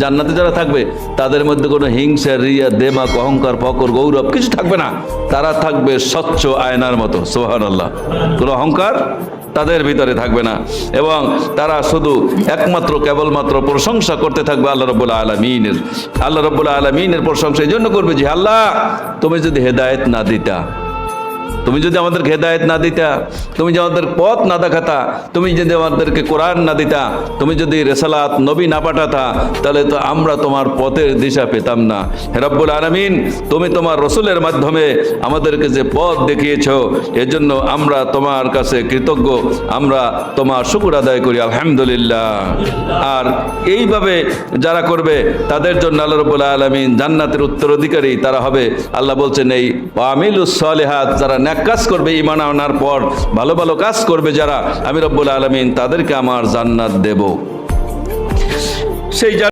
জান্নাতে যারা থাকবে তাদের মধ্যে কোনো হিংসা, রিয়া, দেমাক, অহংকার, ফকর, গৌরব কিছু থাকবে না। তারা থাকবে স্বচ্ছ আয়নার মতো। সুবহানাল্লাহ। কোনো অহংকার তাদের ভিতরে থাকবে না, এবং তারা শুধু একমাত্র কেবলমাত্র প্রশংসা করতে থাকবে আল্লাহ রাব্বুল আলামিনের। আল্লাহ রাব্বুল আলামিনের প্রশংসা এই জন্য করবে যে আল্লাহ, তুমি যদি হেদায়েত না দিতা, তুমি যদি আমাদেরকে হেদায়েত না দিতা, তুমি যদি আমাদের পথ না দেখাতা, তুমি যদি আমাদেরকে কোরআন না দিতা, তুমি যদি রিসালাত নবী না পাঠাতা, তাহলে তো আমরা তোমার পথের দিশা পেতাম না। হে রব্বুল আলামিন, তুমি তোমার রসুলের মাধ্যমে আমাদেরকে যে পথ দেখিয়েছো, এজন্য আমরা তোমার কাছে কৃতজ্ঞ, আমরা তোমার শুকর আদায় করি, আলহামদুলিল্লাহ। আর এইভাবে যারা করবে তাদের জন্য আল্লাহ রাব্বুল আলামিন জান্নাতের উত্তরাধিকারী তারা হবে। আল্লাহ বলছেন এই আমিলুস সালিহাত, যারা নেক কাজ করবে, ঈমান আনার পর ভালো ভালো কাজ করবে যারা, আমি রব্বুল আলামিন তাদেরকে আমার জান্নাত দেব। সেই